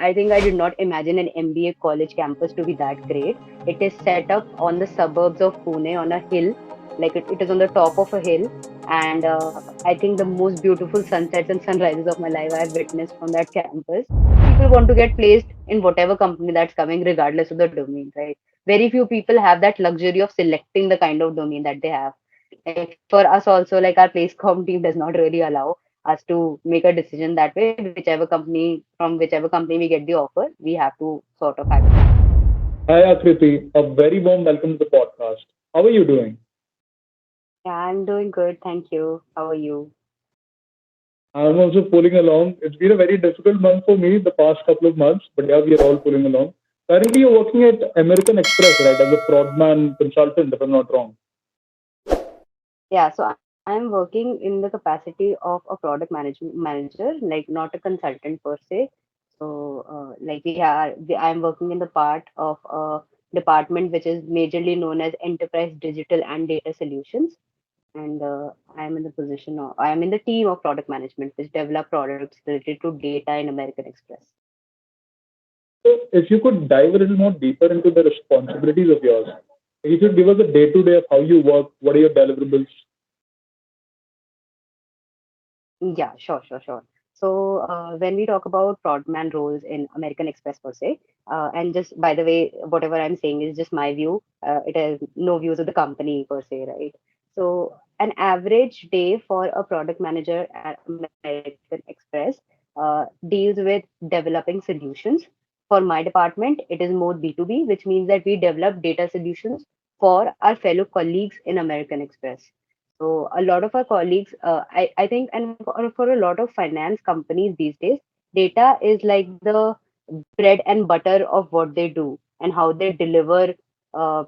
I think I did not imagine an MBA college campus to be that great. It is set up on the suburbs of Pune on a hill, like it is on the top of a hill. And I think the most beautiful sunsets and sunrises of my life I have witnessed from that campus. People want to get placed in whatever company that's coming, regardless of the domain, right? Very few people have that luxury of selecting the kind of domain that they have. Like for us also, like our place com team does not really allow us to make a decision that way. Whichever company we get the offer, we have to sort of accept. Hi, Akriti. A very warm welcome to the podcast. How are you doing? Yeah, I'm doing good, thank you. How are you? I'm also pulling along. It's been a very difficult month for me the past couple of months, but yeah, we are all pulling along. Currently, you're working at American Express, right, as a prod consultant, if I'm not wrong. Yeah, so I'm working in the capacity of a product management manager, like not a consultant per se. So, like I'm working in the part of a department which is majorly known as Enterprise Digital and Data Solutions. And I am in the team of product management which develop products related to data in American Express. So, if you could dive a little more deeper into the responsibilities of yours, you should give us a day to day of how you work, what are your deliverables. Yeah, sure. So when we talk about Prodman roles in American Express per se, and just by the way, whatever I'm saying is just my view. It has no views of the company per se, right? So an average day for a product manager at American Express deals with developing solutions. For my department, it is more B2B, which means that we develop data solutions for our fellow colleagues in American Express. So a lot of our colleagues, I think, and for a lot of finance companies these days, data is like the bread and butter of what they do and how they deliver, uh,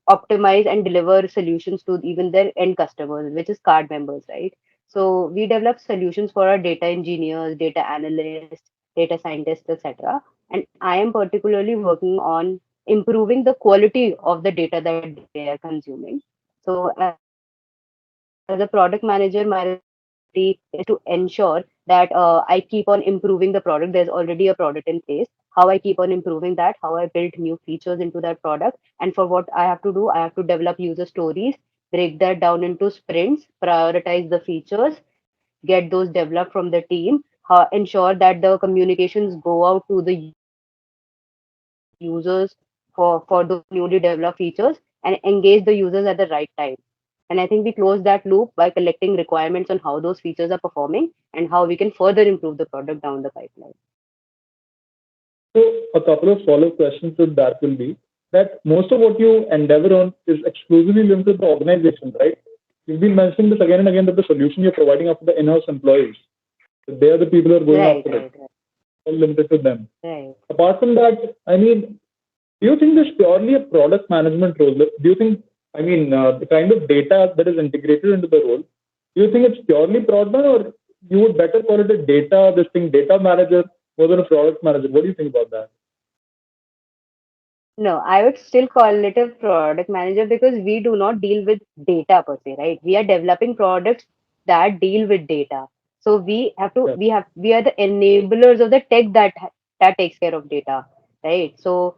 optimize and deliver solutions to even their end customers, which is card members, right? So we develop solutions for our data engineers, data analysts, data scientists, etc. And I am particularly working on improving the quality of the data that they are consuming. So as a product manager, my responsibility is to ensure that I keep on improving the product. There's already a product in place. How I keep on improving that, how I build new features into that product. And for what I have to do, I have to develop user stories, break that down into sprints, prioritize the features, get those developed from the team, ensure that the communications go out to the users for those newly developed features, and engage the users at the right time. And I think we close that loop by collecting requirements on how those features are performing and how we can further improve the product down the pipeline. So, a couple of follow up questions to that will be that most of what you endeavor on is exclusively linked to the organization, right? You've been mentioning this again and again that the solution you're providing are for the in house employees. They are the people who are going Right, after it, right, right, all limited to them. right. Apart from that, I mean, do you think this purely a product management role? Do you think, the kind of data that is integrated into the role, do you think it's purely product or you would better call it a data manager more than a product manager? What do you think about that? No, I would still call it a product manager because we do not deal with data per se, right? We are developing products that deal with data. So Yeah. we are the enablers of the tech that takes care of data, right? So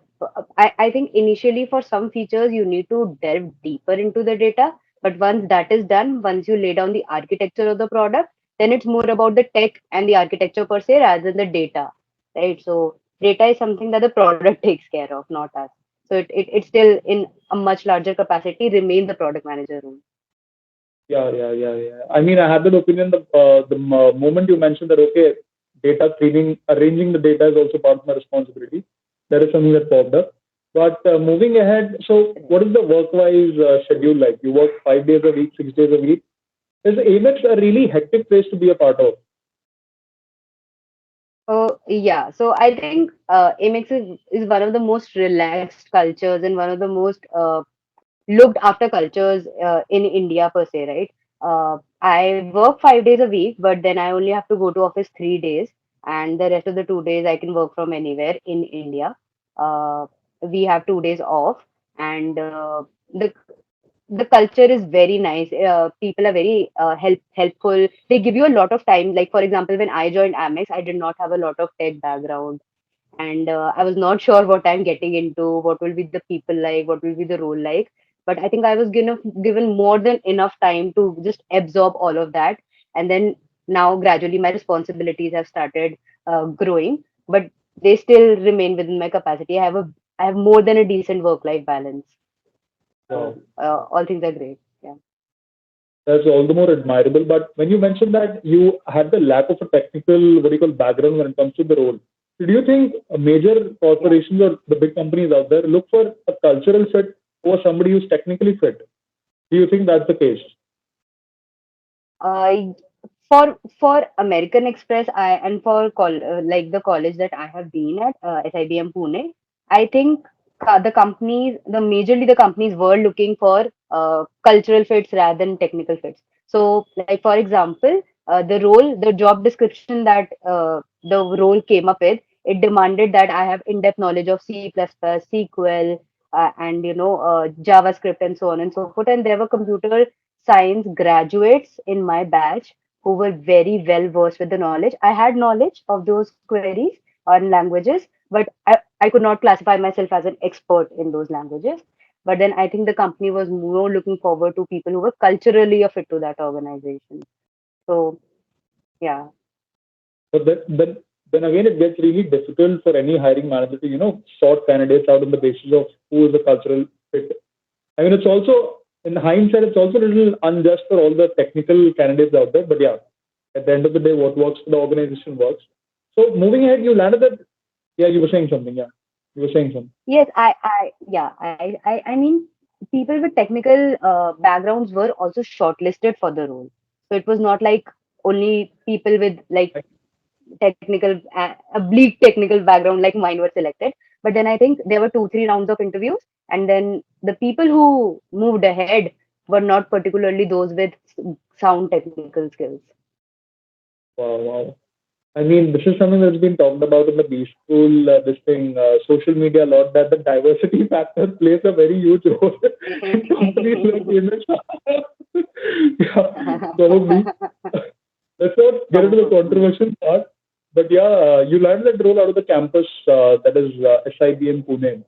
I think initially for some features you need to delve deeper into the data, but once that is done, once you lay down the architecture of the product, then it's more about the tech and the architecture per se rather than the data, right? So data is something that the product takes care of, not us. So it still in a much larger capacity remain the product manager role. Yeah. I mean, I had that opinion the moment you mentioned that, okay, data cleaning, arranging the data is also part of my responsibility. That is something that popped up. But moving ahead, so what is the work-wise schedule like? You work 5 days a week, 6 days a week. Is Amex a really hectic place to be a part of? Oh yeah, so I think Amex is one of the most relaxed cultures and one of the most looked after cultures in India per se, right? I work 5 days a week, but then I only have to go to office 3 days, and the rest of the 2 days I can work from anywhere in India. Uh, we have 2 days off, and the the culture is very nice. People are very helpful. They give you a lot of time. Like for example, when I joined Amex, I did not have a lot of tech background, and I was not sure what I'm getting into, what will be the people like, what will be the role like. But I think I was given more than enough time to just absorb all of that, and then now gradually my responsibilities have started growing, but they still remain within my capacity. I have more than a decent work-life balance, Wow. so all things are great. Yeah. That's all the more admirable. But when you mentioned that you had the lack of a technical, what do you call, background when it comes to the role, so do you think major Yeah. corporations or the big companies out there look for a cultural fit over somebody who's technically fit? Do you think that's the case? Uh, for American Express, and for like the college that I have been at, SIBM Pune, I think the companies, the majorly the companies were looking for cultural fits rather than technical fits. So, like for example, the job description that the role came up with, it demanded that I have in-depth knowledge of C++, SQL, and JavaScript and so on and so forth. And there were computer science graduates in my batch who were very well versed with the knowledge. I had knowledge of those queries on languages, but I could not classify myself as an expert in those languages. But then I think the company was more looking forward to people who were culturally a fit to that organization. So yeah, But then again, it gets really difficult for any hiring manager to, sort candidates out on the basis of who is the cultural fit. I mean, it's also, in hindsight, it's also a little unjust for all the technical candidates out there. But yeah, at the end of the day, what works for the organization works. So moving ahead, you landed at, yeah, you were saying something. Yeah, you were saying something. yes, yeah, I mean, people with technical backgrounds were also shortlisted for the role. So it was not like only people with like technical a bleak technical background like mine were selected, but then I think there were 2 3 rounds of interviews, and then the people who moved ahead were not particularly those with sound technical skills. Wow, wow. I mean, this is something that's been talked about in the B school, this thing, social media a lot, that the diversity factor plays a very huge role in companies like Image. Yeah, probably. Let's not get into the controversial part. But yeah, you learned that role out of the campus, that is SIBM Pune.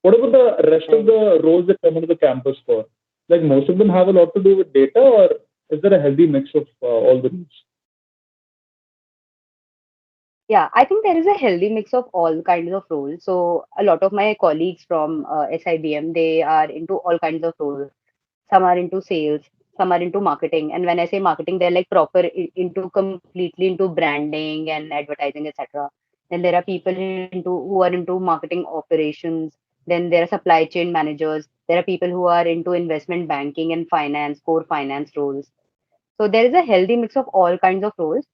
What about the rest of Right. the roles that come into the campus for? Like most of them have a lot to do with data, or is there a healthy mix of all the roles? Yeah, I think there is a healthy mix of all kinds of roles. So a lot of my colleagues from SIBM, they are into all kinds of roles. Some are into sales, some are into marketing. And when I say marketing, they're like proper into completely into branding and advertising, etc. Then there are people who are into marketing operations. Then there are supply chain managers. There are people who are into investment banking and finance, core finance roles. So there is a healthy mix of all kinds of roles.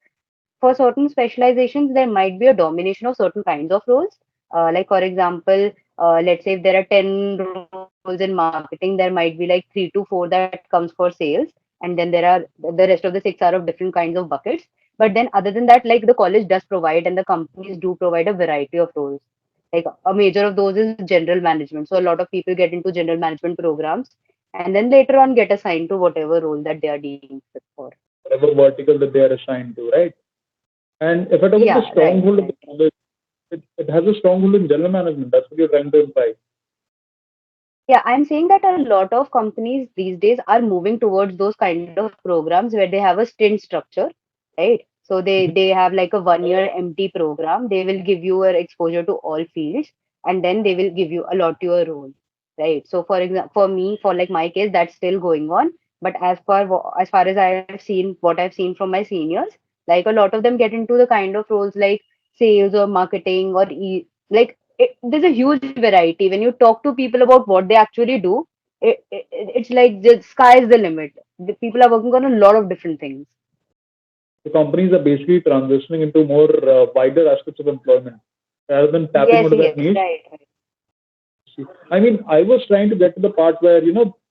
For certain specializations, there might be a domination of certain kinds of roles. Like, for example, let's say if there are 10 roles in marketing, there might be like 3 to 4 that comes for sales. And then there are the rest of the 6 are of different kinds of buckets. But then, other than that, like the college does provide and the companies do provide a variety of roles. Like a major of those is general management. So a lot of people get into general management programs and then later on get assigned to whatever role that they are deemed fit for. Whatever vertical that they are assigned to, right? And if I talk about the Yeah, right, stronghold of the right. college, it has a stronghold in general management. That's what you're trying to imply. Yeah, I'm saying that a lot of companies these days are moving towards those kind of programs where they have a stint structure, right? So they have like a 1 year MT program. They will give you an exposure to all fields, and then they will give you a lot to your role, right? So for example, for me, for like my case, that's still going on. But as far as I have seen, what I've seen from my seniors, like a lot of them get into the kind of roles like sales or marketing or like there's a huge variety. When you talk to people about what they actually do, it's like the sky is the limit. The people are working on a lot of different things. The companies are basically transitioning into more wider aspects of employment rather than tapping Yes, onto that yes, niche. right, right. I mean, I was trying to get to the part where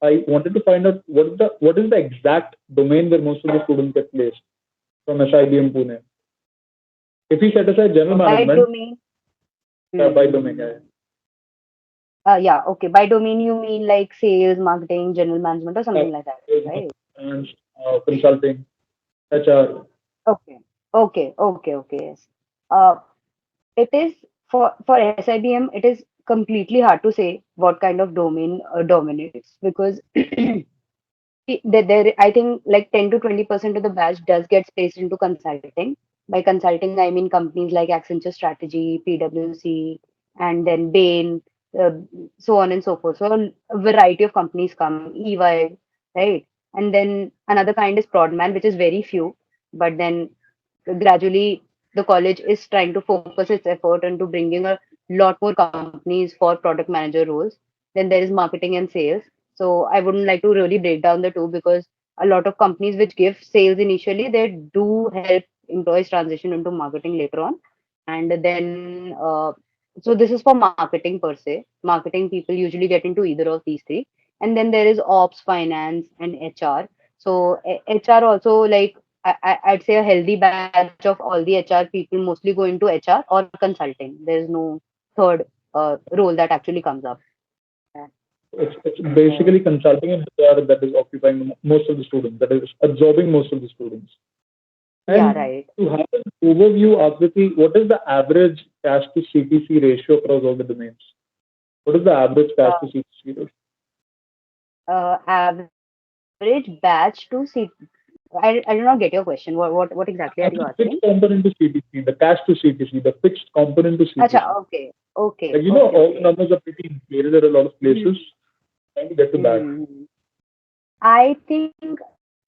I wanted to find out what is the exact domain where most of the students get placed from SIBM Pune. If we set aside general By management, domain. by Hmm. domain, yeah, Yeah, okay. By domain, you mean like sales, marketing, general management, or yeah. something like that, right? And consulting, HR. Okay, okay, okay, okay. Yes. Uh, it is. For SIBM, it is completely hard to say what kind of domain dominates because I think like 10 to 20% of the batch does get placed into consulting. By consulting, I mean companies like Accenture Strategy, PwC, and then Bain, uh, so on and so forth. So a variety of companies come, EY, right? And then another kind is Prodman, which is very few, but then gradually the college is trying to focus its effort into bringing a lot more companies for product manager roles. Then there is marketing and sales. So I wouldn't like to really break down the two because a lot of companies which give sales initially, they do help employees transition into marketing later on. And then, so this is for marketing per se. Marketing people usually get into either of these three. And then there is ops, finance, and HR. So HR also, like I'd say a healthy batch of all the HR people mostly go into HR or consulting. There is no third role that actually comes up. Yeah. It's basically consulting and HR that is occupying most of the students, that is absorbing most of the students. Yeah, And right. to have an overview, Akriti, what is the average cash to CTC ratio across all the domains? What is the average cash Uh, to CTC ratio? Average batch to see. I do not get your question. What exactly are you Average asking? fixed component to CTC, the cash to CTC, the fixed component to Acha, CTC. okay, okay, Like, okay, all the okay. numbers are pretty inflated at a lot of places. Hmm. Trying to get to that. Hmm. I think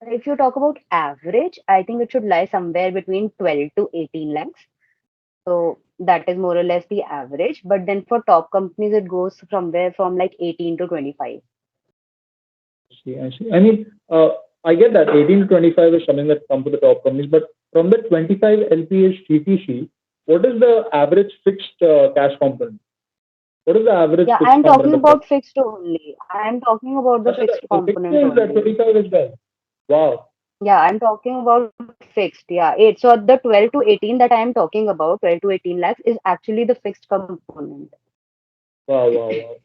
if you talk about average, I think it should lie somewhere between 12 to 18 lakhs. So that is more or less the average. But then for top companies, it goes somewhere from like 18 to 25. See, I see. I mean, I get that 18 to 25 is something that comes to the top companies, but from the 25 LPA CTC, what is the average fixed cash component? What is the average Yeah, fixed I'm component talking of that? about fixed only. I'm talking about the Achha, fixed the fixed component is at only. 25 as well. Wow. Yeah, I'm talking about fixed. Yeah, eight. So the 12 to 18 that I am talking about, 12 to 18 lakhs, is actually the fixed component. Wow, wow, wow.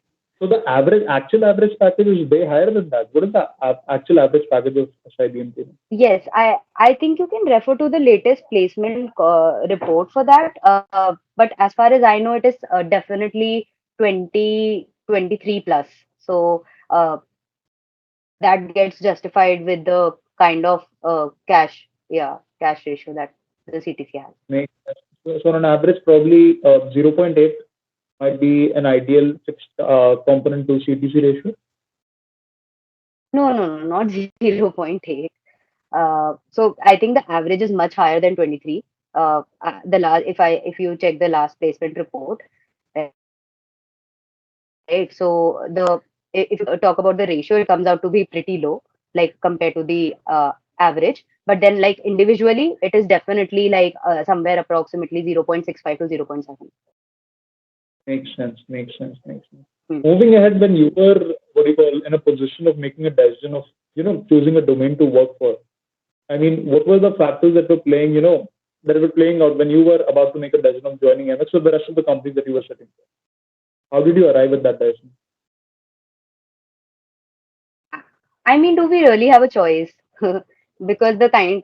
So the actual average package is way higher than that. What is the actual average package of SIBM Pune? Yes, I think you can refer to the latest placement report for that. But as far as I know, it is definitely 2023 plus. So that gets justified with the kind of cash ratio that the CTC has. Makes sense. So on an average, probably 0.8 might be an ideal fixed component to CTC ratio. No, no, no, not 0.8. So I think the average is much higher than 23. The last, if you check the last placement report, right? So if you talk about the ratio, it comes out to be pretty low, like compared to the average. But then, like individually, it is definitely like somewhere approximately 0.65 to 0.7. Makes sense. Makes sense. Makes sense. Hmm. Moving ahead, when you were what do you call in a position of making a decision of choosing a domain to work for, I mean, what were the factors that were playing that were playing out when you were about to make a decision of joining MX or the rest of the companies that you were setting for? How did you arrive at that decision? I mean, do we really have a choice? Because the kind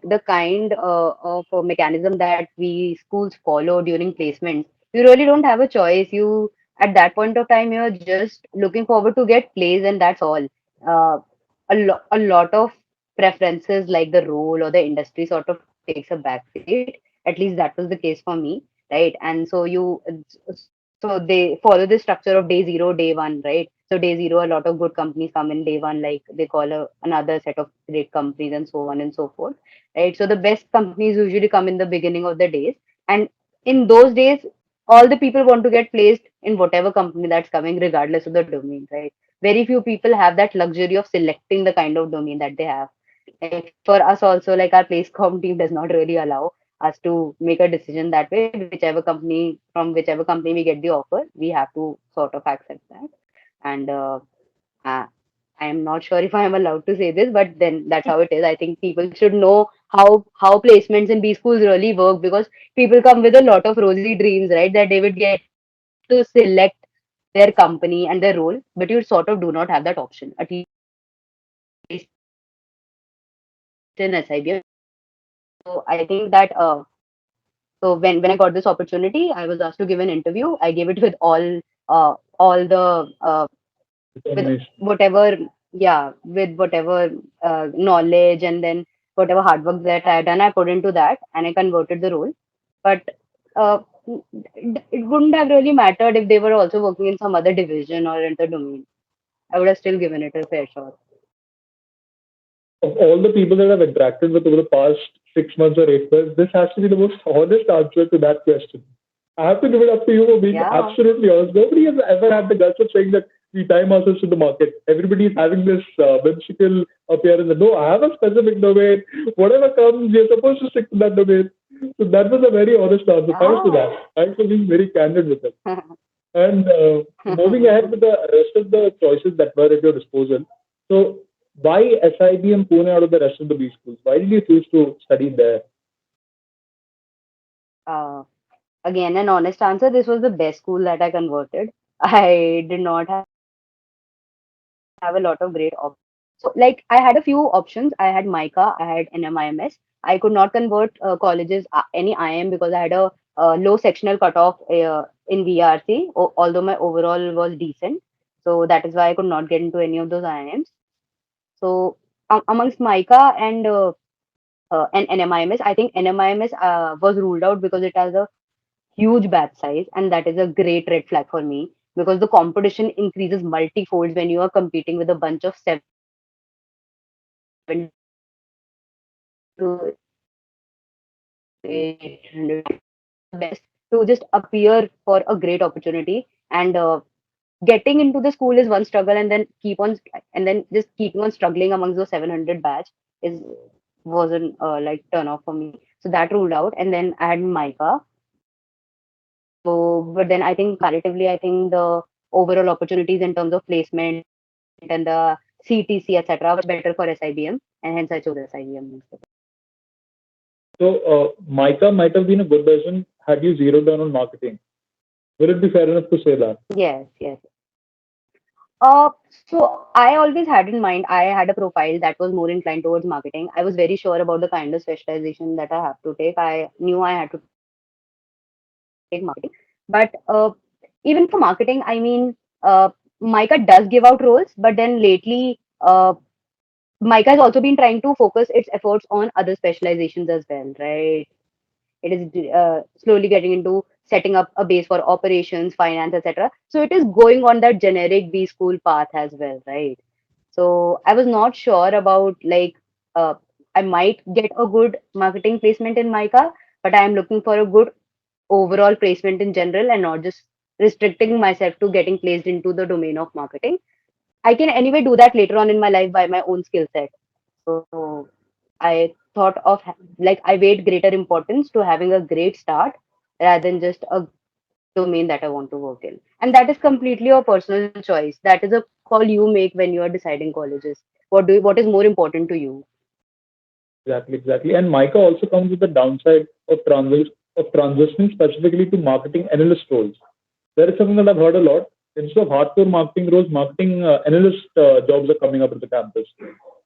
of mechanism that we schools follow during placements, you really don't have a choice. You at that point of time, you're just looking forward to get placed, and that's all. A lot of preferences like the role or the industry sort of takes a backseat. At least that was the case for me, right? And so so they follow the structure of day zero, day one, right? So day zero, a lot of good companies come in day one, like they call another set of great companies and so on and so forth, right? So the best companies usually come in the beginning of the days, and in those days, all the people want to get placed in whatever company that's coming, regardless of the domain, right? Very few people have that luxury of selecting the kind of domain that they have. Like for us also, like our place com team does not really allow us to make a decision that way. Whichever company we get the offer, we have to sort of accept that. And uh, I am not sure if I am allowed to say this, but then that's how it is. I think people should know how placements in B schools really work, because people come with a lot of rosy dreams, right? That they would get to select their company and their role, but you sort of do not have that option, at least in SIBM. So I think that, 100% of the time, So when I got this opportunity, I was asked to give an interview. I gave it with all the with Determination. whatever, yeah, with whatever knowledge, and then whatever hard work that I had done, I put into that, and I converted the role. But uh, it wouldn't have really mattered if they were also working in some other division or in the domain. I would have still given it a fair shot. Of all the people that I've interacted with over the past 6 months or 8 months, this has to be the most honest answer to that question. I have to give it up to you for being Yeah. absolutely honest. Nobody has ever had the guts of saying that we time ourselves to the market. Everybody is having this whimsical appearance that no, I have a specific domain. Whatever comes, you're supposed to stick to that domain. So that was a very honest answer. Thanks for that. Yeah. Thanks for being very candid with it. And moving ahead with the rest of the choices that were at your disposal. So, why SIBM Pune out of the rest of the B schools? Why did you choose to study there? uh, Again, an honest answer. This was the best school that I converted. I did not have a lot of great options. So, like, I had a few options. I had MICA, I had NMIMS. I could not convert colleges, any IM, because I had a low sectional cutoff in VRC, although my overall was decent. So, that is why I could not get into any of those IIMs. So, amongst MICA and NMIMS, I think NMIMS was ruled out because it has a huge batch size, and that is a great red flag for me because the competition increases multi-folds when you are competing with a bunch of 700 to 800 best to just appear for a great opportunity. And getting into the school is one struggle, and then just keeping on struggling amongst those 700 batch is wasn't like turn off for me. So that ruled out, and then I had Micah. So, but then I think comparatively, I think the overall opportunities in terms of placement and the CTC, etc., were much better for SIBM, and hence I chose SIBM instead. So, Micah might have been a good decision had you zeroed down on marketing. Will it be fair enough to say that? Yes, yes. So I always had in mind, I had a profile that was more inclined towards marketing. I was very sure about the kind of specialization that I have to take. I knew I had to take marketing. But even for marketing, I mean, Micah does give out roles, but then lately, Micah has also been trying to focus its efforts on other specializations as well, right? It is slowly getting into setting up a base for operations, finance, etc. So it is going on that generic B school path as well, right? So I was not sure about like I might get a good marketing placement in Mica, but I am looking for a good overall placement in general and not just restricting myself to getting placed into the domain of marketing. I can anyway do that later on in my life by my own skill set. So I thought of like I weighed greater importance to having a great start rather than just a domain that I want to work in. And that is completely your personal choice. That is a call you make when you are deciding colleges. What is more important to you? Exactly, exactly. And Micah also comes with the downside of transitioning specifically to marketing analyst roles. There is something that I've heard a lot. Instead of hardcore marketing roles, marketing analyst jobs are coming up at the campus.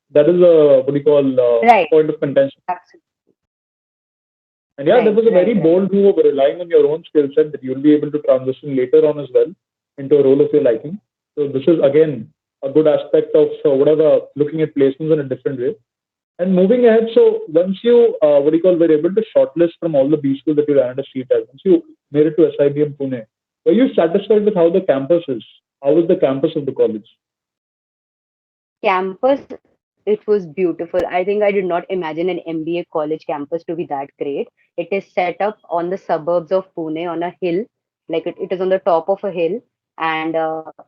That is a what do you call Right. point of contention. Absolutely. And yeah, that Right. was a very Right. Right. bold move of relying on your own skill set that you'll be able to transition later on as well into a role of your liking. So this is again a good aspect of whatever looking at placements in a different way. And moving ahead, so once you what do you call were able to shortlist from all the B schools that you ran a seat at, once you made it to SIBM Pune, were you satisfied with how the campus is? How was the campus of the college? Campus, it was beautiful. I think I did not imagine an MBA college campus to be that great. It is set up on the suburbs of Pune on a hill, like it is on the top of a hill. And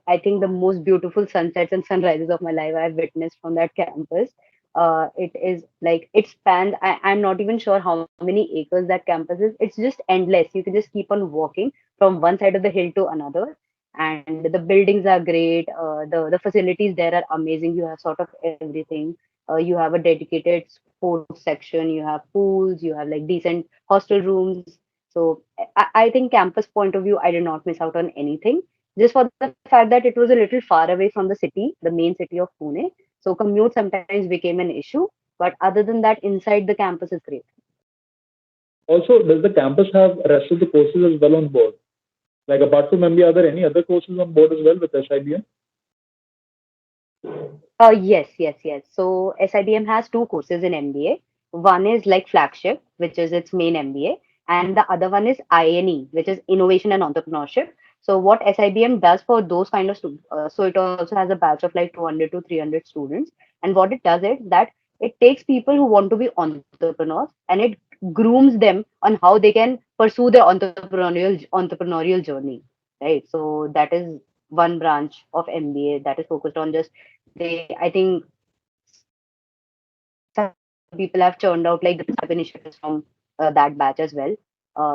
I think the most beautiful sunsets and sunrises of my life I've witnessed from that campus. It is like it spans, I'm not even sure how many acres that campus is. It's just endless. You can just keep on walking from one side of the hill to another, and the buildings are great. The facilities there are amazing. You have sort of everything. You have a dedicated sports section, you have pools, you have like decent hostel rooms. So I think campus point of view, I did not miss out on anything, just for the fact that it was a little far away from the city, the main city of Pune. So commute sometimes became an issue, but other than that, inside the campus is great. Also, does the campus have rest of the courses as well on board? Like apart from MBA, are there any other courses on board as well with SIBM? Yes. So SIBM has two courses in MBA. One is like flagship, which is its main MBA, and the other one is INE, which is innovation and entrepreneurship. So what SIBM does for those kind of students, so it also has a batch of like 200 to 300 students, and what it does is that it takes people who want to be entrepreneurs and it grooms them on how they can pursue their entrepreneurial journey, right? So that is one branch of MBA that is focused on just they I think some people have churned out like the startup initiatives from that batch as well.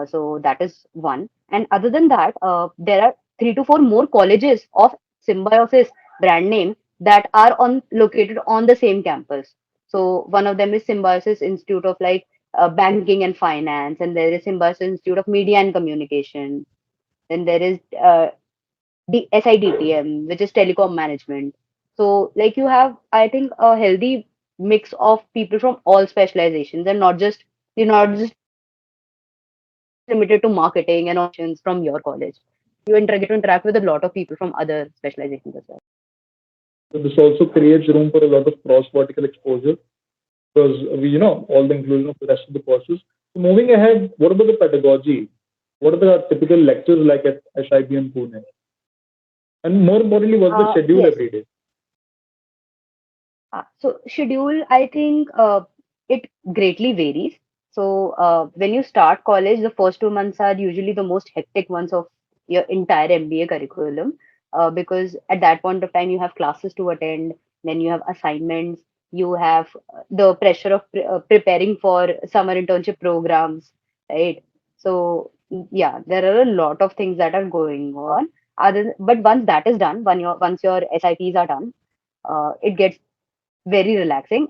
So that is one. And other than that, there are 3 to 4 more colleges of Symbiosis brand name that are on located on the same campus. So one of them is Symbiosis Institute of like banking and finance, and there is Symbiosis Institute of media and communication. Then there is the SIDTM, which is telecom management. So, like you have, I think, a healthy mix of people from all specializations, and not just you're not just limited to marketing and operations from your college. You get to interact with a lot of people from other specializations as well. So this also creates room for a lot of cross vertical exposure because all the inclusion of the rest of the courses. So moving ahead, what about the pedagogy? What are the typical lectures like at SIBM Pune? And more importantly, what's the schedule Yes. every day? So schedule, I think it greatly varies. So when you start college, the first 2 months are usually the most hectic ones of your entire MBA curriculum because at that point of time you have classes to attend, then you have assignments, you have the pressure of preparing for summer internship programs, right? So yeah, there are a lot of things that are going on. But once that is done, once your SIPs are done, it gets very relaxing.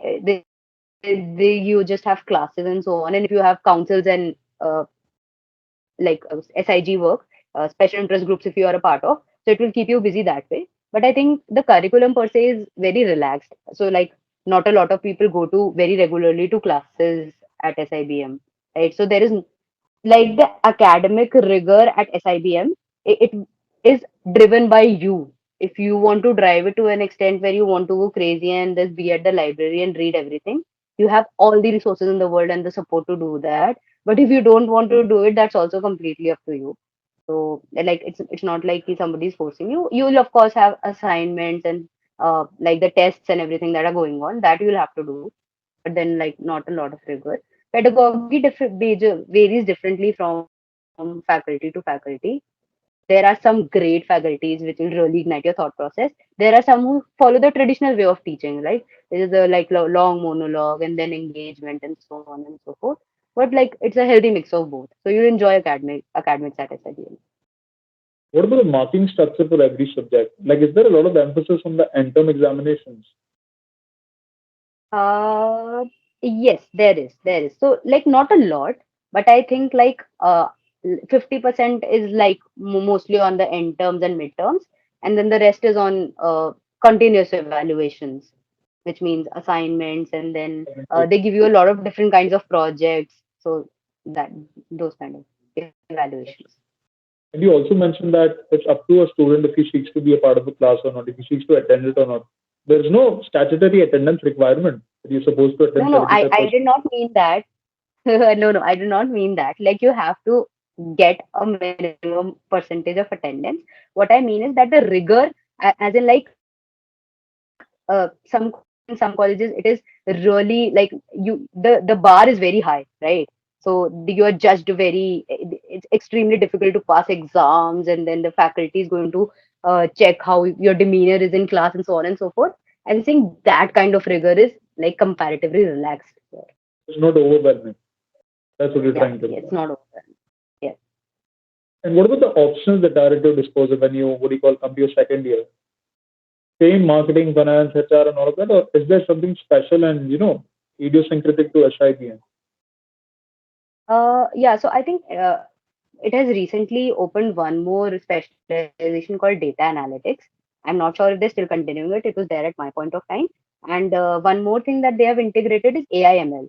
You just have classes and so on, and if you have councils and SIG work, special interest groups if you are a part of, so it will keep you busy that way. But I think the curriculum per se is very relaxed. So like not a lot of people go to very regularly to classes at SIBM, right? So there is like the academic rigor at SIBM, it is driven by you. If you want to drive it to an extent where you want to go crazy and just be at the library and read everything, you have all the resources in the world and the support to do that. But if you don't want to do it, that's also completely up to you. So like it's not like somebody's forcing you. You will of course have assignments and like the tests and everything that are going on that you'll have to do, but then like not a lot of rigor. Pedagogy varies differently from faculty to faculty. There are some great faculties which will really ignite your thought process. There are some who follow the traditional way of teaching, right? There is a like long monologue and then engagement and so on and so forth. But like it's a healthy mix of both. So you enjoy academics at SIDM. What about the marking structure for every subject? Like, is there a lot of emphasis on the end term examinations? Uh, yes, there is. There is. So, like, not a lot, but I think like 50% is like mostly on the end terms and midterms, and then the rest is on continuous evaluations, which means assignments, and then they give you a lot of different kinds of projects. So that those kind of evaluations. And you also mentioned that it's up to a student if he seeks to be a part of a class or not, if he seeks to attend it or not. There's no statutory attendance requirement that you're supposed to No, attend no, I 75%. did not mean that. No, I do not mean that. Like you have to get a minimum percentage of attendance. What I mean is that the rigor, as in like some colleges, in some colleges, it is really like the bar is very high, right? So you are judged very. It's extremely difficult to pass exams, and then the faculty is going to check how your demeanor is in class and so on and so forth. I'm saying that kind of rigor is like comparatively relaxed. It's not overwhelming. That's what you're Yeah, trying to it's say. not over. Yeah. And what about the options that are at your disposal when you, what do you call, come to your second year? Same marketing, finance, HR, and all of that, or is there something special and idiosyncratic to SIBM? Yeah, so I think it has recently opened one more specialization called data analytics. I'm not sure if they're still continuing it. It was there at my point of time. And one more thing that they have integrated is AI ML.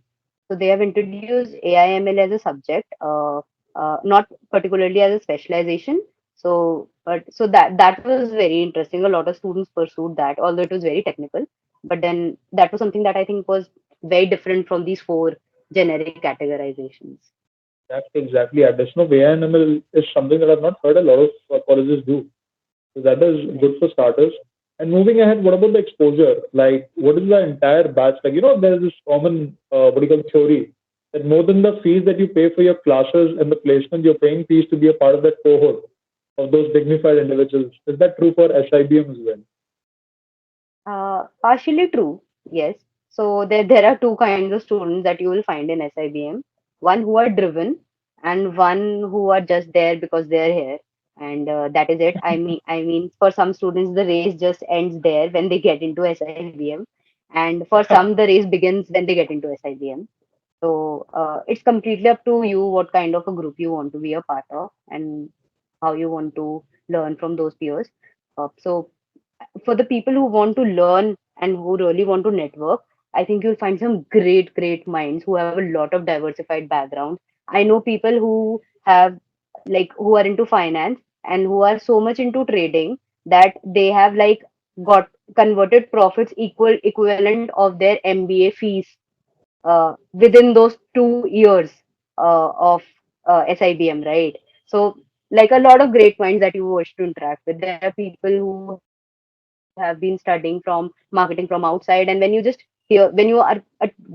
So they have introduced AI/ML as a subject, not particularly as a specialization. So that was very interesting. A lot of students pursued that, although it was very technical. But then that was something that I think was very different from these four generic categorizations. Exactly. Addition of AI and ML is something that I've not heard a lot of colleges do. So that is Right. good for starters. And moving ahead, what about the exposure? Like, what is the entire batch like? There's this common, what do you call, theory that more than the fees that you pay for your classes and the placement, you're paying fees to be a part of that cohort of those dignified individuals. Is that true for SIBM as well? Partially true, yes. So there are two kinds of students that you will find in SIBM. One who are driven and one who are just there because they're here. And that is it. I mean, for some students, the race just ends there when they get into SIBM. And for some, the race begins when they get into SIBM. So it's completely up to you what kind of a group you want to be a part of and how you want to learn from those peers. So for the people who want to learn and who really want to network, I think you'll find some great minds who have a lot of diversified backgrounds. I know people who have like who are into finance and who are so much into trading that they have like got converted profits equivalent of their MBA fees within those 2 years of SIBM, right? So, like a lot of great minds that you wish to interact with. There are people who have been studying from marketing from outside, and when you just hear, when you are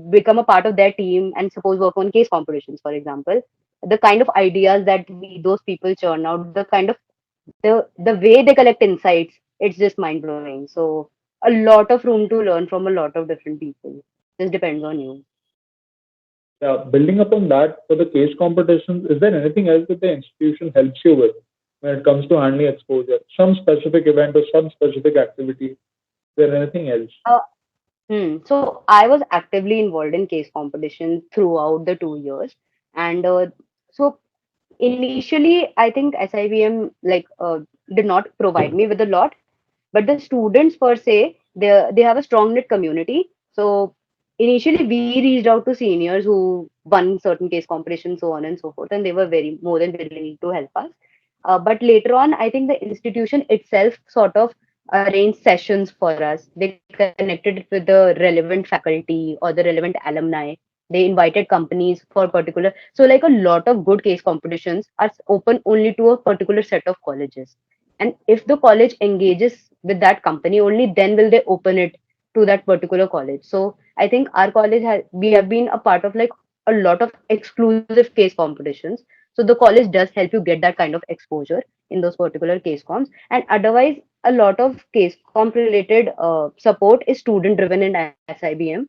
become a part of their team and suppose work on case competitions, for example, the kind of ideas that those people churn out, the way they collect insights, it's just mind blowing. So, a lot of room to learn from a lot of different people. Just depends on you. Yeah, building upon that, for the case competitions, is there anything else that the institution helps you with when it comes to handling exposure? Some specific event or some specific activity? Is there anything else? Uh, So I was actively involved in case competition throughout the 2 years, and so initially I think SIBM did not provide me with a lot, but the students per se they have a strong knit community. So initially we reached out to seniors who won certain case competitions, so on and so forth, and they were very more than willing to help us. But later on, I think the institution itself sort of arranged sessions for us. They connected it with the relevant faculty or the relevant alumni. They invited companies for particular. So, like a lot of good case competitions are open only to a particular set of colleges. And if the college engages with that company, only then will they open it to that particular college. So, I think our college has we have been a part of like a lot of exclusive case competitions. So the college does help you get that kind of exposure in those particular case comps. And otherwise, a lot of case comp related support is student driven in SIBM.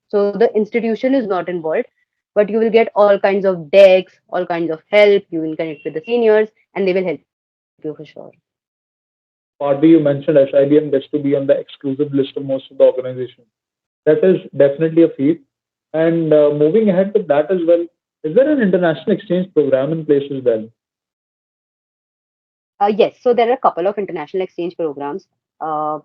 So the institution is not involved, but you will get all kinds of decks, all kinds of help. You will connect with the seniors, and they will help you for sure. Partly you mentioned SIBM gets to be on the exclusive list of most of the organizations. That is definitely a feat. And moving ahead with that as well, is there an international exchange program in place as well? Yes, so there are a couple of international exchange programs. Uh,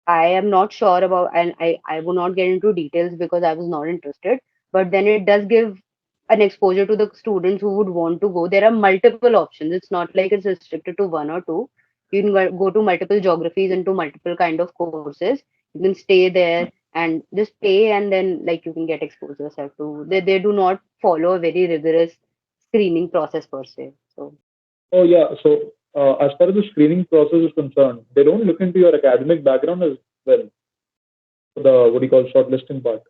I am not sure about, and I will not get into details because I was not interested. But then it does give an exposure to the students who would want to go. There are multiple options. It's not like it's restricted to one or two. You can go to multiple geographies and to multiple kind of courses. You can stay there and just pay, and then like you can get exposed yourself to. They do not follow a very rigorous screening process per se. So. Oh, yeah. So, as far as the screening process is concerned, they don't look into your academic background as well for the what do you call shortlisting part.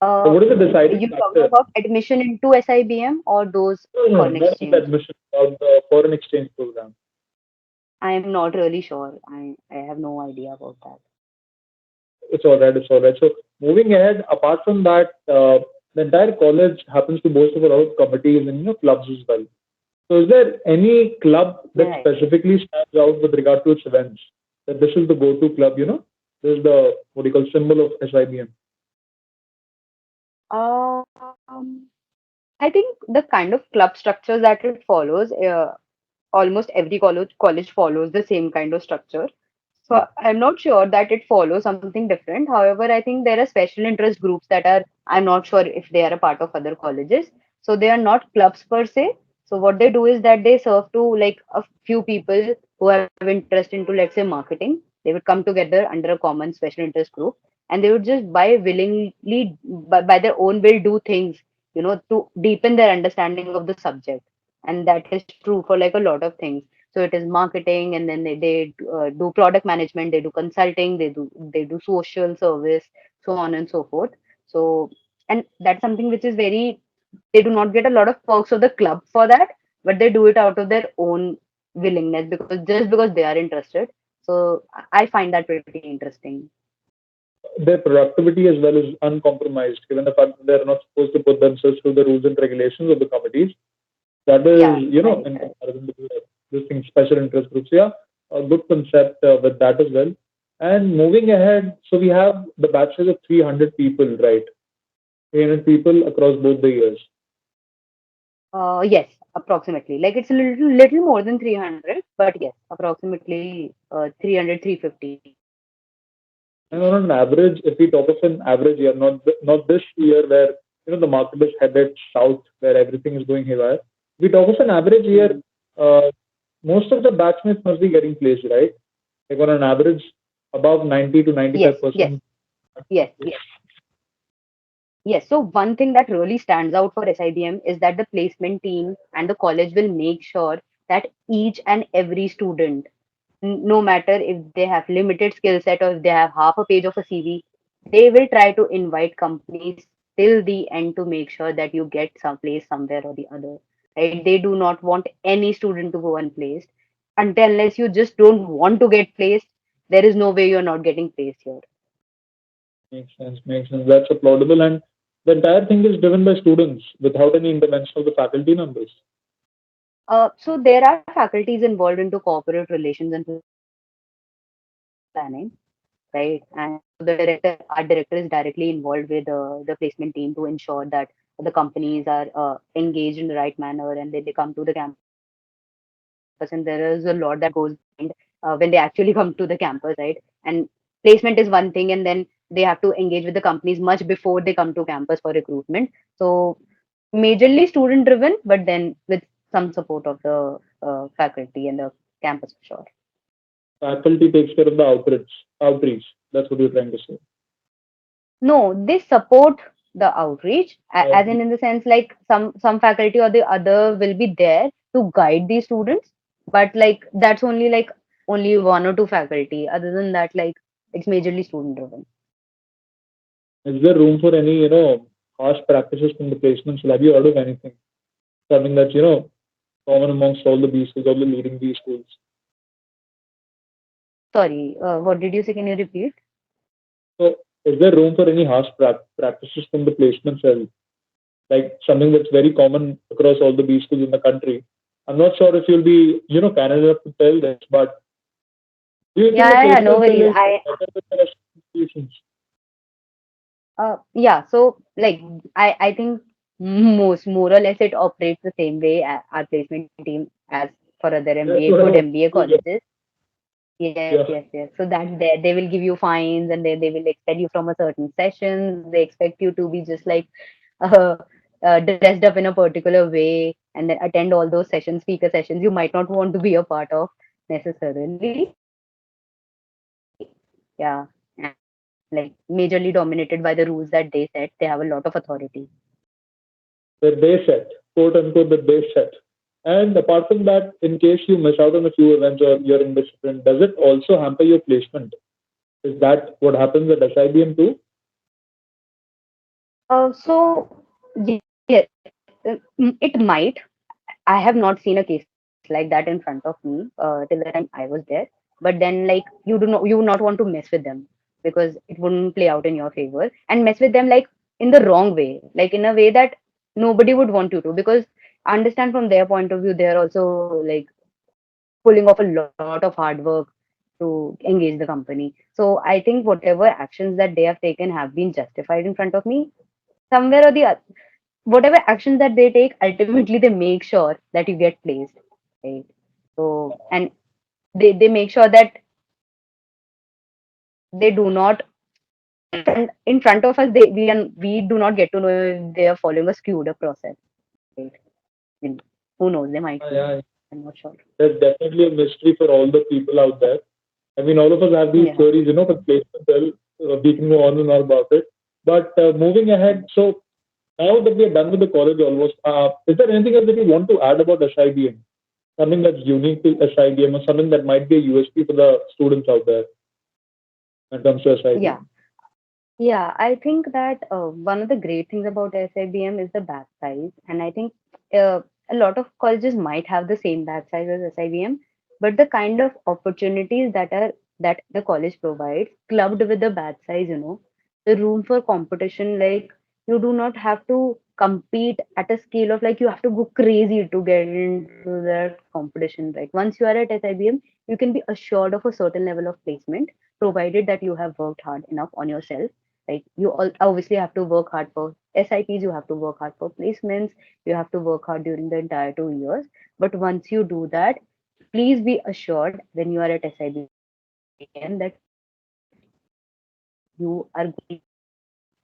So, what is the deciding You talking factor? about admission into SIBM or those No, no, foreign not about exchange? admission, about the foreign exchange program. I am not really sure. I have no idea about that. It's all right. It's all right. So, moving ahead, apart from that, the entire college happens to boast of a lot of committees and clubs as well. So, is there any club that Right. specifically stands out with regard to its events? That this is the go-to club, This is the what do you call symbol of SIBM. Um, I think the kind of club structures that it follows, almost every college follows the same kind of structure. So I'm not sure that it follows something different. However, I think there are special interest groups that are, I'm not sure if they are a part of other colleges. So they are not clubs per se. So what they do is that they serve to like a few people who have interest into, let's say, marketing. They would come together under a common special interest group, and they would just by willingly, by their own will, do things, to deepen their understanding of the subject. And that is true for like a lot of things. So it is marketing, and then they do product management, they do consulting, they do social service, so on and so forth. So, and that's something which is very, they do not get a lot of perks of the club for that, but they do it out of their own willingness, because just because they are interested. So I find that pretty interesting. Their productivity as well is uncompromised, given the fact that they're not supposed to put themselves through the rules and regulations of the committees. That is, Yeah, in right, right. comparison to this thing, special interest groups. Yeah, a good concept with that as well. And moving ahead, so we have the batches of 300 people, right? 300 people across both the years. Yes, approximately. Like it's a little more than 300, but yes, approximately 300, 350. And on an average, if we talk of an average year, not this year where the market is headed south, where everything is going haywire. We talk of an average year. Mm. Uh, Most of the batchmates must be getting placed, right? Like on an average, above 90 to Yes, 95%. yes, yes. Yes, so one thing that really stands out for SIBM is that the placement team and the college will make sure that each and every student, no matter if they have limited skill set or if they have half a page of a CV, they will try to invite companies till the end to make sure that you get some place somewhere or the other. Right? They do not want any student to go unplaced. Until unless you just don't want to get placed, there is no way you're not getting placed here. Makes sense, makes sense. That's applaudable. And the entire thing is driven by students without any intervention of the faculty members. So there are faculties involved into corporate relations and planning, right? And so our director is directly involved with the placement team to ensure that the companies are engaged in the right manner, and they come to the campus. And there is a lot that goes behind when they actually come to the campus, right? And placement is one thing, and then they have to engage with the companies much before they come to campus for recruitment. So majorly student driven, but then with some support of the faculty and the campus for sure. Faculty takes care of the outreach. Outreach. That's what you're trying to say. No, they support the outreach, as Outreach. in the sense like some faculty or the other will be there to guide these students, but like that's only like only one or two faculty. Other than that, like it's majorly student driven. Is there room for any, harsh practices from the placements? Have you heard of anything? Something that's, common amongst all the B schools, all the leading B schools. Sorry, what did you say? Can you repeat? So, is there room for any harsh practices from the placement cell? Like something that's very common across all the B schools in the country. I'm not sure if you'll be, candid enough to tell this, but do you think the Yeah, no placement cell worries. is better than the rest of the institutions? Yeah, so like I think most more or less it operates the same way our placement team as for other That's MBA, what I good want MBA to hear. colleges. Yes, Yeah. yes, yes. So that's there. They will give you fines, and they will expect you from a certain sessions. They expect you to be just like uh, dressed up in a particular way, and then attend all those sessions, speaker sessions you might not want to be a part of necessarily. Yeah, and like majorly dominated by the rules that they set. They have a lot of authority. The base set, quote unquote, the base set. And apart from that, in case you miss out on a few events or you're indisciplined, does it also hamper your placement? Is that what happens at SIBM too? So yes, it might. I have not seen a case like that in front of me till the time I was there. But then, like you would not want to mess with them because it wouldn't play out in your favor, and mess with them like in the wrong way, like in a way that nobody would want you to. Because I understand from their point of view, they're also like pulling off a lot of hard work to engage the company. So I think whatever actions that they have taken have been justified in front of me somewhere or the other. Whatever actions that they take, ultimately they make sure that you get placed, right? So, and they make sure that they do not in front of us, we do not get to know if they are following a skewed process, right? I mean, who knows? They might be. Yeah, I'm not sure. there's definitely a mystery for all the people out there. I mean, all of us have these Yeah. theories, for placement. Well, we can go on and on about it. But moving ahead, so now that we are done with the college almost, is there anything else that you want to add about SIBM? Something that's unique to SIBM or something that might be a USP for the students out there when it comes to Yeah. SIBM? Yeah, I think that one of the great things about SIBM is the batch size, and I think a lot of colleges might have the same batch size as SIBM, but the kind of opportunities that the college provides, clubbed with the batch size, the room for competition, like you do not have to compete at a scale of like you have to go crazy to get into that competition. Like once you are at SIBM, you can be assured of a certain level of placement, provided that you have worked hard enough on yourself. Like you all obviously have to work hard for SIPs, you have to work hard for placements, you have to work hard during the entire 2 years. But once you do that, please be assured when you are at SIBM that you are going to be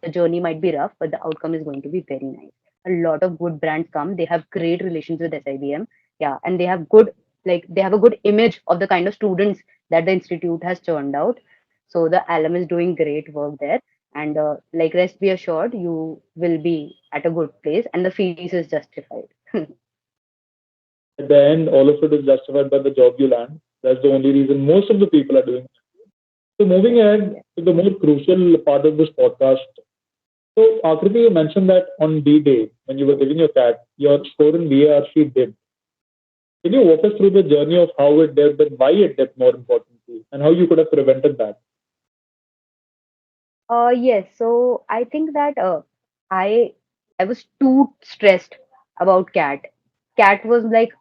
the journey might be rough, but the outcome is going to be very nice. A lot of good brands come, they have great relations with SIBM. Yeah, and they have good they have a good image of the kind of students that the institute has churned out. So the alum is doing great work there. And like rest be assured, you will be at a good place and the fees is justified. At the end, all of it is justified by the job you land. That's the only reason most of the people are doing it. So moving ahead Yeah. to the more crucial part of this podcast. So Akriti, you mentioned that on D-Day, when you were giving your CAT, your score in VARC dipped. Can you walk us through the journey of how it dipped and why it dipped more importantly, and how you could have prevented that? Yes, so I think that I I was too stressed about cat. Cat was like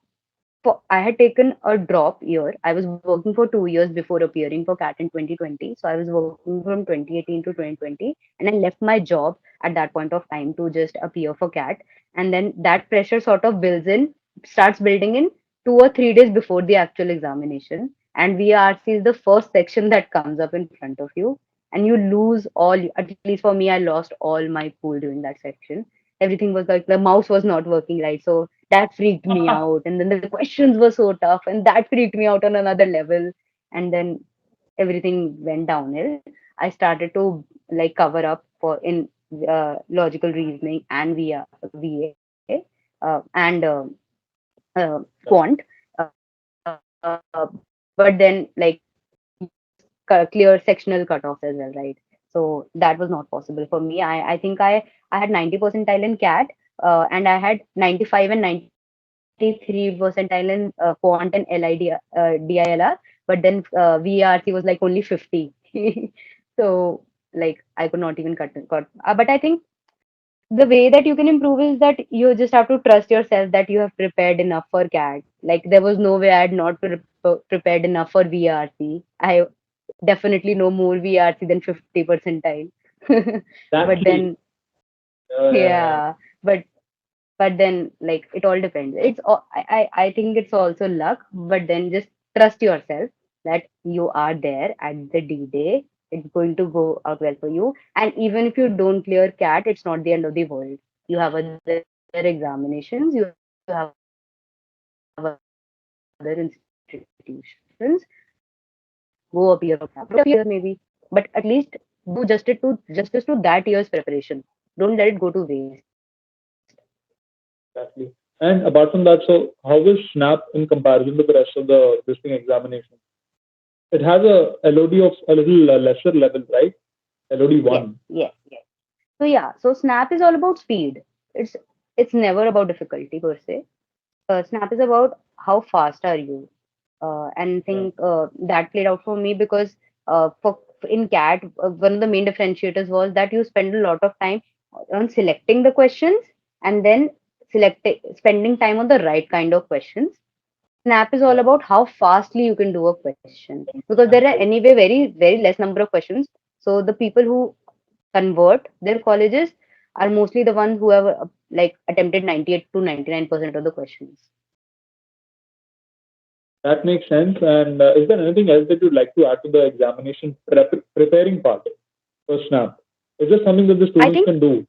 I had taken a drop year. I was working for 2 years before appearing for CAT in 2020. So I was working from 2018 to 2020, and I left my job at that point of time to just appear for CAT. And then that pressure sort of starts building in 2 or 3 days before the actual examination. And VRC is the first section that comes up in front of you, and you lose at least for me, I lost all my pool during that section. Everything was like the mouse was not working right. So that freaked me out. And then the questions were so tough, and that freaked me out on another level. And then everything went downhill. I started to like cover up for in logical reasoning and VA and quant. But then like clear sectional cutoffs as well, right? So that was not possible for me. I think I had 90 percentile in CAT, and I had 95 and 93 percentile in quant and DILR, but then VRC was like only 50. So like I could not even cut. But I think the way that you can improve is that you just have to trust yourself that you have prepared enough for CAT. Like there was no way I had not prepared enough for VRC. I definitely know more VRC than 50 percentile. But Exactly. then, Yeah. yeah, but then like it all depends. I think it's also luck, but then just trust yourself that you are there at the D-Day. It's going to go out well for you. And even if you don't clear CAT, it's not the end of the world. You have other examinations, you have other institutions. Go appear for CAT. Go appear for CAT. Maybe, but at least do justice to that year's preparation. Don't let it go to waste. Exactly. And apart from that, so how is Snap in comparison to the rest of the listing examination? It has a LOD of a little lesser level, right? LOD Yes, 1. yes, yes. So yeah, so Snap is all about speed. It's it's never about difficulty per se. Snap is about how fast are you, and Yeah. think that played out for me because for in CAT one of the main differentiators was that you spend a lot of time on selecting the questions and then spending time on the right kind of questions. Snap is all Yeah. about how fastly you can do a question because there are Answers. anyway very less number of questions. So the people who convert their colleges are mostly the ones who have like attempted 98 to 99% of the questions. That makes sense. And is there anything else that you'd like to add to the examination preparing part for SNAP? Is there something that the I students think, can do?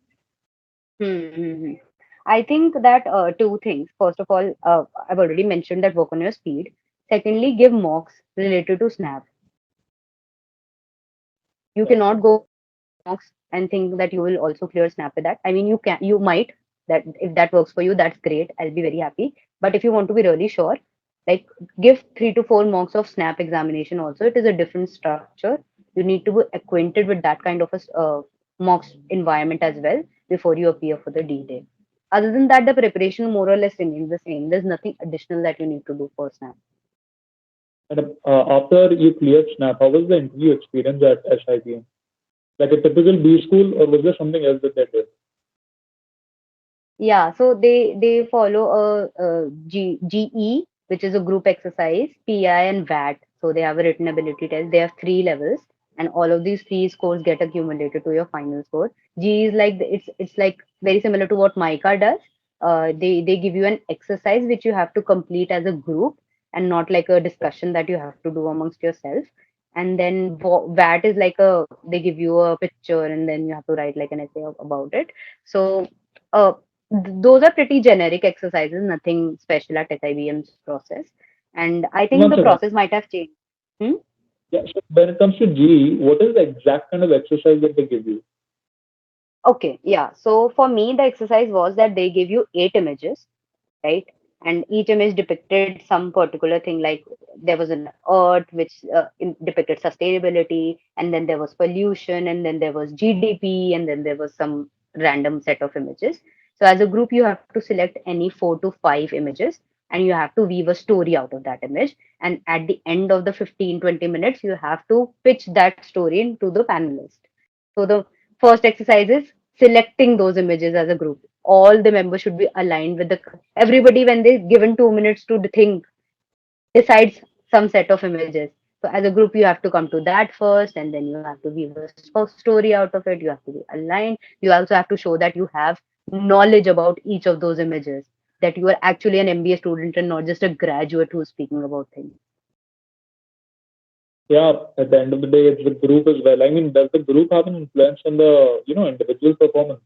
I think that two things. First of all, I've already mentioned that work on your speed. Secondly, give mocks related to Snap. You Yeah. cannot go for mocks and think that you will also clear Snap with that. I mean, you might. That if that works for you, that's great. I'll be very happy. But if you want to be really sure, like give 3 to 4 mocks of Snap examination. Also, it is a different structure. You need to be acquainted with that kind of a mocks environment as well before you appear for the D day. Other than that, the preparation more or less remains the same. There's nothing additional that you need to do for Snap. And after you cleared SNAP, how was the interview experience at SIBM? Like a typical B school, or was there something else that they did? Yeah, so they follow GE, which is a group exercise, PI and VAT. So they have a written ability test. They have 3 levels, and all of these 3 scores get accumulated to your final score. GE is like it's like very similar to what MICA does. They give you an exercise which you have to complete as a group and not like a discussion that you have to do amongst yourself. And then VAT is like a they give you a picture and then you have to write like an essay about it. So. Uh, those are pretty generic exercises, nothing special at SIBM's process. And I think One the second. process might have changed. Hmm? Yeah. So when it comes to GE, what is the exact kind of exercise that they give you? Okay, yeah. So for me, the exercise was that they give you 8 images, right? And each image depicted some particular thing, like there was an earth which depicted sustainability, and then there was pollution, and then there was GDP, and then there was some random set of images. So as a group, you have to select any 4 to 5 images, and you have to weave a story out of that image. And at the end of the 15-20 minutes, you have to pitch that story into the panelists. So the first exercise is selecting those images as a group. All the members should be aligned with the everybody when they given 2 minutes to think decides some set of images. So as a group, you have to come to that first, and then you have to weave a story out of it. You have to be aligned. You also have to show that you have knowledge about each of those images. That you are actually an MBA student and not just a graduate who's speaking about things. Yeah. At the end of the day, it's the group as well. I mean, does the group have an influence on the individual performance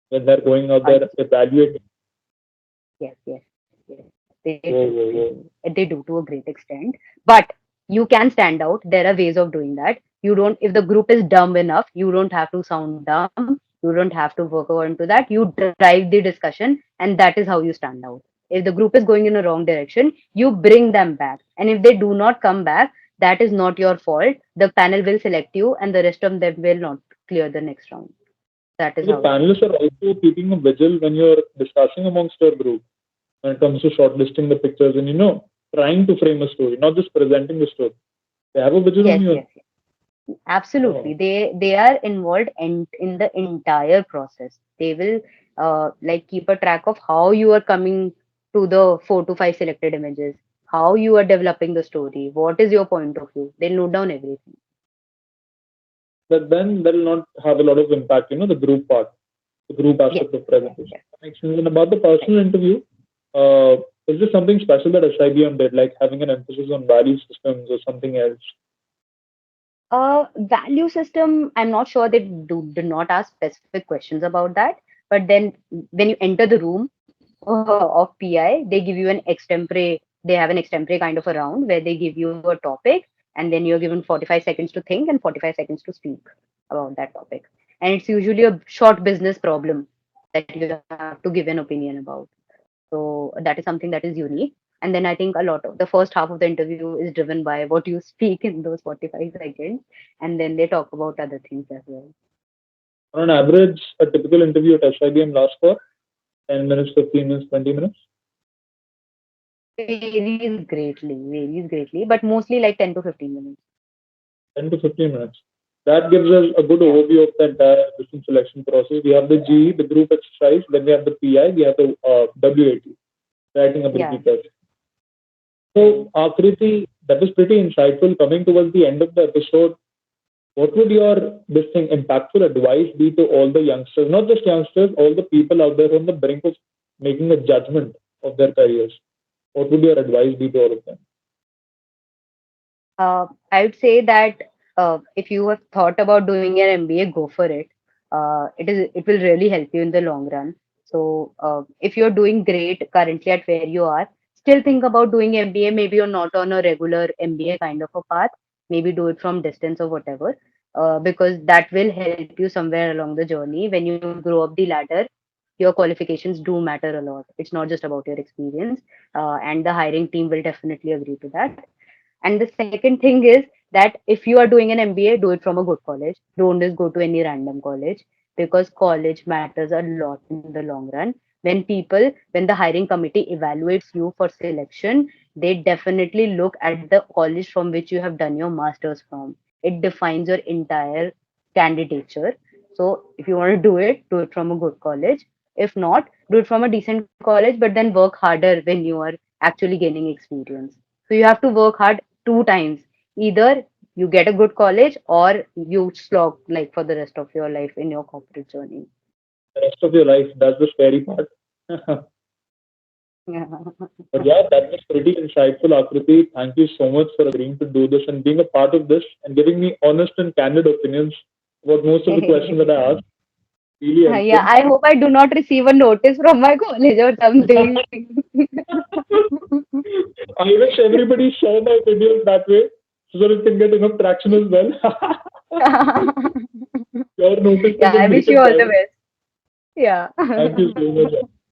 when they're going out there Yes, evaluating? yes. They Whoa, do. whoa, They whoa. do. They do to a great extent. But you can stand out. There are ways of doing that. You don't, if the group is dumb enough, you don't have to sound dumb. You don't have to work according to that. You drive the discussion, and that is how you stand out. If the group is going in a wrong direction, you bring them back. And if they do not come back, that is not your fault. The panel will select you, and the rest of them will not clear the next round. That So is the how it is. panelists are also keeping a vigil when you're discussing amongst your group when it comes to shortlisting the pictures and trying to frame a story, not just presenting the story. They have a vigil on Yes, you. yes, yes. Absolutely. Oh, They are involved in the entire process. They will like keep a track of how you are coming to the 4 to 5 selected images, how you are developing the story, what is your point of view. They'll note down everything. but then that will not have a lot of impact. The group part, the group Yes, aspect of yes, presentation. yes. That makes sense. And about the Right. personal interview, uh, is there something special that SIBM did, like having an emphasis on value systems or something else? Value system, I'm not sure they did not ask specific questions about that. But then when you enter the room of PI, they give you an extempore, they have an extempore kind of a round where they give you a topic and then you're given 45 seconds to think and 45 seconds to speak about that topic. And it's usually a short business problem that you have to give an opinion about. So that is something that is unique. And then I think a lot of the first half of the interview is driven by what you speak in those 45 seconds. And then they talk about other things as well. On average, a typical interview at SIBM lasts for 10 minutes, 15 minutes, 20 minutes, Varies greatly, but mostly like 10 to 15 minutes. 10 to 15 minutes. That gives us a good Yeah. overview of the entire system selection process. We have the GE, the group exercise, then we have the PI, we have the WAT, writing ability Yeah. test. So, Akriti, that was pretty insightful. Coming towards the end of the episode, what would your this thing impactful advice be to all the youngsters, not just youngsters, all the people out there on the brink of making a judgment of their careers? What would your advice be to all of them? I would say that if you have thought about doing an MBA, go for it. It will really help you in the long run. So if you're doing great currently at where you are, still think about doing MBA. Maybe you're not on a regular MBA kind of a path. Maybe do it from distance or whatever, because that will help you somewhere along the journey. When you grow up the ladder, your qualifications do matter a lot. It's not just about your experience, and the hiring team will definitely agree to that. And the second thing is that if you are doing an MBA, do it from a good college. Don't just go to any random college, because college matters a lot in the long run. When the hiring committee evaluates you for selection, they definitely look at the college from which you have done your master's from. It defines your entire candidature. So if you want to do it from a good college. If not, do it from a decent college, but then work harder when you are actually gaining experience. So you have to work hard two times. Either you get a good college or you slog like for the rest of your life in your corporate journey. The rest of your life. That's the scary part. But Yeah. yeah, that was pretty insightful, Akriti. Thank you so much for agreeing to do this and being a part of this and giving me honest and candid opinions about most of the questions that I asked. Really Yeah, helpful. I hope I do not receive a notice from my college or something. I wish everybody share my videos that way so that it can get enough traction as well. Your notice Yeah, is I in wish you native all the time. best. Yeah. Thank you so much.